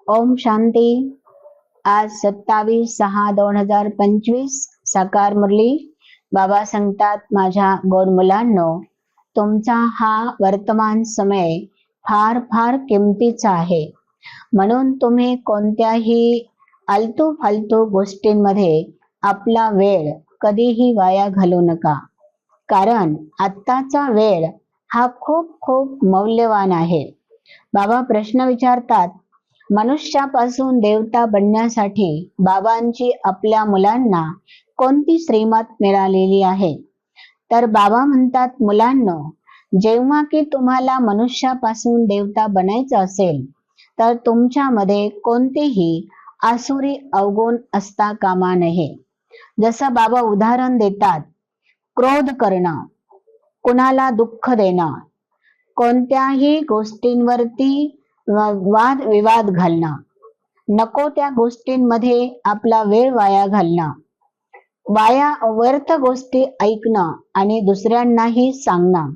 ओम शांती. आज 27/6/2025 साकार मुरली. बाबा सांगतात, माझ्या गोड मुलांनो, तुमचा हा वर्तमान समय फार फार किमतीचा आहे. म्हणून तुम्ही कोणत्याही आलतू फालतू गोष्टींमध्ये आपला वेळ कधीही वाया घालवू नका. कारण आत्ताचा वेळ हा खूप खूप मौल्यवान आहे. बाबा प्रश्न विचारतात, मनुष्यापासून देवता बनण्यासाठी बाबांची आपल्या मुलांना कोणती श्रीमत मिळालेली आहे? तर बाबा म्हणतात, मुलांनो, जेव्हा की तुम्हाला मनुष्यापासून देवता बनायचं असेल तर तुमच्यामध्ये कोणतेही आसुरी अवगुण असता कामा नये. जसं बाबा उदाहरण देतात, क्रोध करणं, कुणाला दुःख देणं, कोणत्याही गोष्टींवरती वाद विवाद घालणं, नको त्या गोष्टींमध्ये आपला वेळ वाया घालणं, व्यर्थ गोष्टी ऐकणं आणि दुसऱ्यांनाही सांगणं,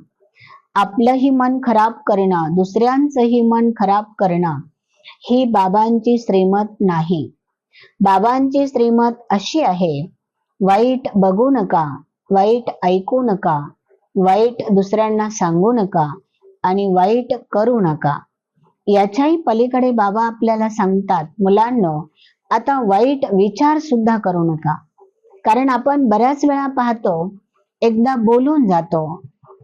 आपलंही मन खराब करणं, दुसऱ्यांचंही मन खराब करणं, ही बाबांची श्रीमत नाही. बाबांची श्रीमत अशी आहे, वाईट बघू नका, वाईट ऐकू नका, वाईट दुसऱ्यांना सांगू नका आणि वाईट करू नका. याच्याही पलीकडे बाबा आपल्याला सांगतात, मुलांनो, आता वाईट विचार सुद्धा करू नका. कारण आपण बऱ्याच वेळा पाहतो, एकदा बोलून जातो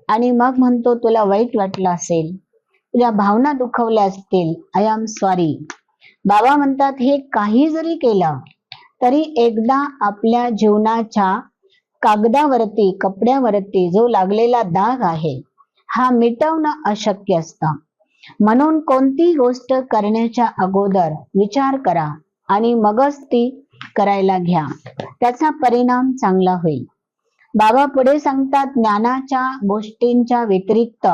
आणि मग म्हणतो, तुला वाईट वाटलं असेल, तुझ्या भावना दुखवल्या असतील, आय एम सॉरी. बाबा म्हणतात, हे काही जरी केलं तरी एकदा आपल्या जीवनाच्या कागदावरती, कपड्यावरती जो लागलेला दाग आहे हा मिटवणं अशक्य असतं. म्हणून कोणती गोष्ट करण्याच्या अगोदर विचार करा आणि मगच ती करायला घ्या, त्याचा परिणाम चांगला होईल. बाबा पुढे सांगतात, ज्ञानाच्या गोष्टींच्या व्यतिरिक्त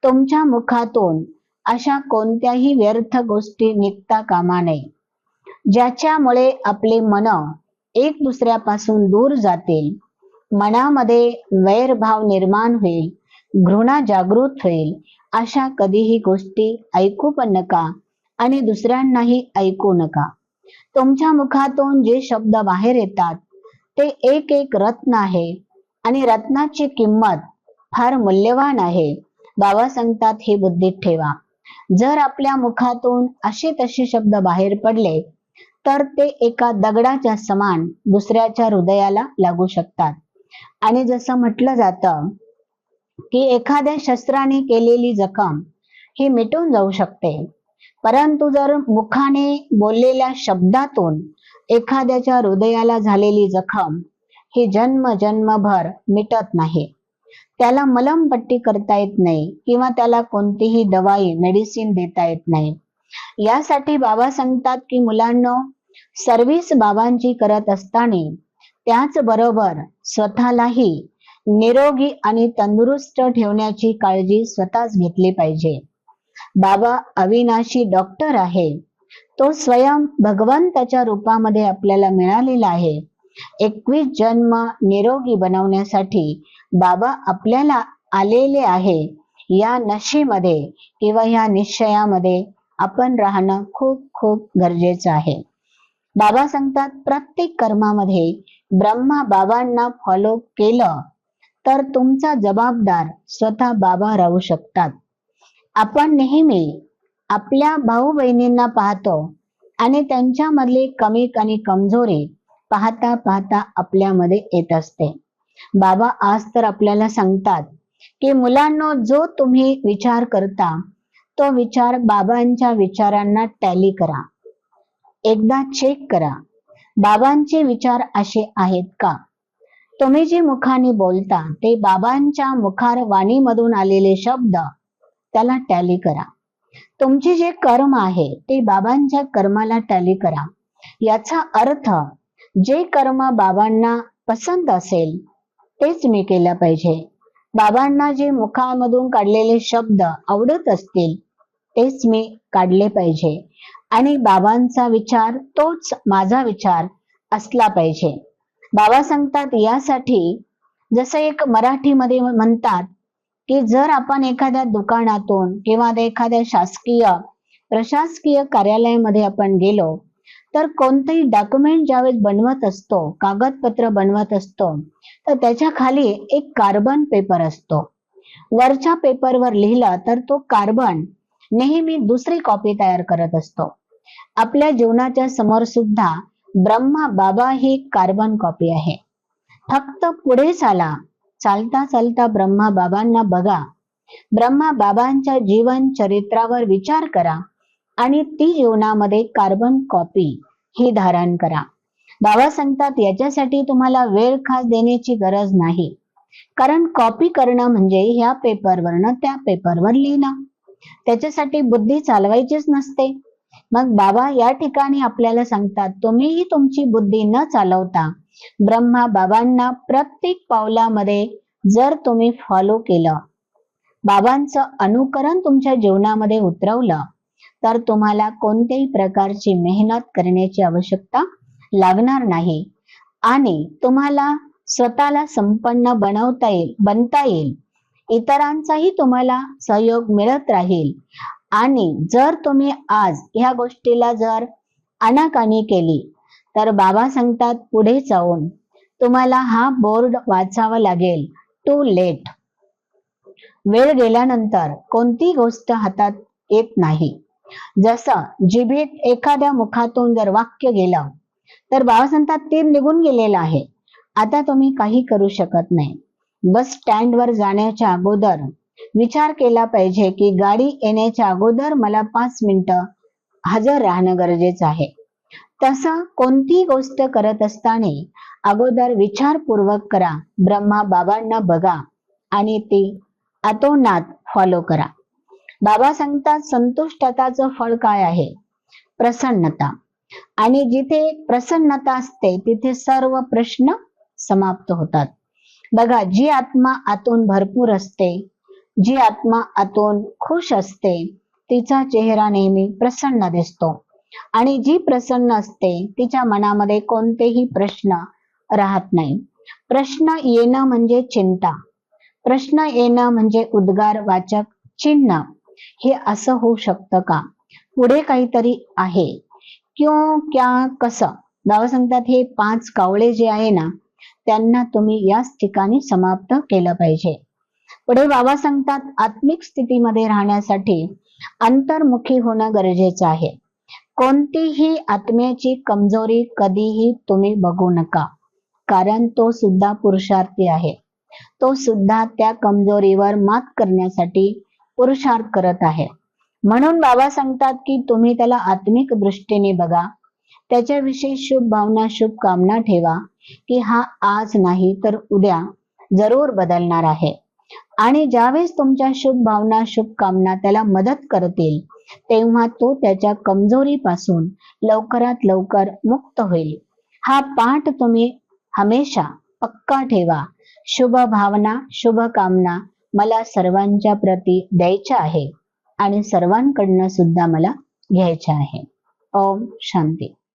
तुमच्या मुखातून अशा कोणत्याही व्यर्थ गोष्टी निघता कामा नये, ज्याच्यामुळे आपले मन एक दुसऱ्यापासून दूर जातील, मनामध्ये वैरभाव निर्माण होईल, घृणा जागृत होईल. अशा कधीही गोष्टी ऐकू पण नका आणि दुसऱ्यांनाही ऐकू नका. तुमच्या मुखातून जे शब्द बाहेर येतात ते एक एक रत्न आहे आणि रत्नाची किंमत फार मूल्यवान आहे. बाबा सांगतात, हे बुद्धीत ठेवा. जर आपल्या मुखातून असे तसे शब्द बाहेर पडले तर ते एका दगडाच्या समान दुसऱ्याच्या हृदयाला लागू शकतात. आणि जसं म्हटलं जातं की एखाद्या शस्त्राने केलेली जखम ही मिटून जाऊ शकते, परंतु जर मुखाने बोललेल्या शब्दातून एखाद्याच्या हृदयाला झालेली जखम ही जन्म जन्मभर मिटत नाही. त्याला मलमपट्टी करता येत नाही किंवा त्याला कोणतीही दवाई मेडिसिन देता येत नाही. यासाठी बाबा सांगतात की मुलांनो, सर्व्हिस बाबांची करत असताना त्याचबरोबर स्वतःलाही निरोगी आणि तंदुरुस्त ठेवण्याची काळजी स्वतःच घेतली पाहिजे. बाबा अविनाशी डॉक्टर आहे. तो स्वयं भगवंताच्या रूपामध्ये आपल्याला मिळालेला आहे. 21 जन्म निरोगी बनवण्यासाठी बाबा आपल्याला आलेले आहे. या नशेमध्ये किंवा या निश्चयामध्ये आपण राहणं खूप खूप गरजेचं आहे. बाबा सांगतात, प्रत्येक कर्मामध्ये ब्रह्मा बाबांना फॉलो केलं तर तुमचा जबाबदार स्वतः बाबा राहू शकतात. आपण नेहमी आपल्या भाऊ बहिणींना पाहतो आणि त्यांच्यामधली कमी आणि कमजोरी पाहता पाहता आपल्यामध्ये येत असते. बाबा आज तर आपल्याला सांगतात की मुलांनो, जो तुम्ही विचार करता तो विचार बाबांच्या विचारांना टॅली करा. एकदा चेक करा, बाबांचे विचार असे आहेत का? तुम्ही जे मुखाने बोलता ते बाबांच्या मुखार वाणीमधून आलेले शब्द, त्याला टॅली करा. तुमचे जे कर्म आहे ते बाबांच्या कर्माला टॅली करा. याचा अर्थ जे कर्म बाबांना पसंत असेल तेच मी केलं पाहिजे. बाबांना जे मुखामधून काढलेले शब्द आवडत असतील तेच मी काढले पाहिजे आणि बाबांचा विचार तोच माझा विचार असला पाहिजे. बाबा सांगतात, यासाठी जसं एक मराठीमध्ये म्हणतात की जर आपण एखाद्या दुकानातून किंवा एखाद्या शासकीय प्रशासकीय कार्यालयामध्ये आपण गेलो तर कोणतेही डॉक्युमेंट ज्यावेळेस बनवत असतो, कागदपत्र बनवत असतो, तर त्याच्या खाली एक कार्बन पेपर असतो. वरच्या पेपरवर लिहिलं तर तो कार्बन नेहमी दुसरी कॉपी तयार करत असतो. आपल्या जीवनाच्या समोर सुद्धा ब्रह्मा बाबा ही कार्बन कॉपी आहे. फक्त पुढे चाला, चालता चालता ब्रह्मा बाबांना बघा, ब्रह्मा बाबांच्या जीवन चरित्रावर विचार करा आणि ती जीवनामध्ये कार्बन कॉपी ही धारण करा. बाबा सांगतात याच्यासाठी तुम्हाला वेळ खास देण्याची गरज नाही, कारण कॉपी करणं म्हणजे ह्या पेपरवरनं त्या पेपरवर लिहिणं. त्याच्यासाठी बुद्धी चालवायचीच नसते. मग बाबा या ठिकाणी आपल्याला सांगतात, तुम्हीही तुमची बुद्धी न चालवता ब्रह्मा बाबांना प्रत्येक पावलामध्ये जर तुम्ही फॉलो केलं, बाबांचं अनुकरण तुमच्या जीवनामध्ये उतरवलं, तर तुम्हाला कोणत्याही प्रकारची मेहनत करण्याची आवश्यकता लागणार नाही आणि तुम्हाला स्वतःला संपन्न बनता येईल. इतरांचाही तुम्हाला सहयोग मिळत राहील आणि जर तुम्ही आज ह्या गोष्टीला जर आनाकानी केली तर बाबा सांगतात पुढे जाऊन तुम्हाला हा बोर्ड वाचावा लागेल, टू लेट. वेळ गेल्यानंतर कोणती गोष्ट हातात येत नाही. जसं जिभेत एखाद्या मुखातून जर वाक्य गेलं तर बाबा सांगतात तीर निघून गेलेलं आहे, आता तुम्ही काही करू शकत नाही. बस स्टँडवर जाण्याच्या अगोदर विचार केला पाहिजे की गाडी येण्याच्या अगोदर मला 5 मिनिटं हजर राहणं गरजेचं आहे. तसं कोणती गोष्ट करत असताना अगोदर विचारपूर्वक करा, ब्रह्मा बाबांना बघा आणि ती अतोनात फॉलो करा. बाबा सांगतात संतुष्टताचं फळ काय आहे? प्रसन्नता. आणि जिथे प्रसन्नता असते तिथे सर्व प्रश्न समाप्त होतात. बघा, जी आत्मा आतून भरपूर असते, जी आत्मा आतून खुश असते, तिचा चेहरा नेहमी प्रसन्न दिसतो आणि जी प्रसन्न असते तिच्या मनामध्ये कोणतेही प्रश्न राहत नाही. प्रश्न येणं म्हणजे चिंता, प्रश्न येणं म्हणजे उद्गारवाचक चिन्ह. हे असं होऊ शकतं का? पुढे काहीतरी आहे, क्यों, क्या, कसं. बाबा सांगतात हे 5 कावळे जे आहे ना, त्यांना तुम्ही याच ठिकाणी समाप्त केलं पाहिजे. पुढे बाबा सांगतात आत्मिक स्थितीमध्ये राहण्यासाठी अंतर्मुखी होणं गरजेचं आहे. कोणतीही आत्म्याची कमजोरी कधीही तुम्ही बघू नका, कारण तो सुद्धा पुरुषार्थी आहे. तो सुद्धा त्या कमजोरीवर मात करण्यासाठी पुरुषार्थ करत आहे. म्हणून बाबा सांगतात की तुम्ही त्याला आत्मिक दृष्टीने बघा, त्याच्याविषयी शुभ भावना शुभ कामना ठेवा की हा आज नाही तर उद्या जरूर बदलणार आहे. आणि ज्यावेळेस तुमच्या शुभ भावना शुभ कामना त्याला मदत करतील तेव्हा तो त्याच्या कमजोरीपासून लवकरात लवकर मुक्त होईल. हा पाठ तुम्ही हमेशा पक्का ठेवा. शुभ भावना शुभ कामना मला सर्वांच्या प्रती द्यायच्या आहे आणि सर्वांकडनं सुद्धा मला घ्यायच्या आहे. ओम शांती.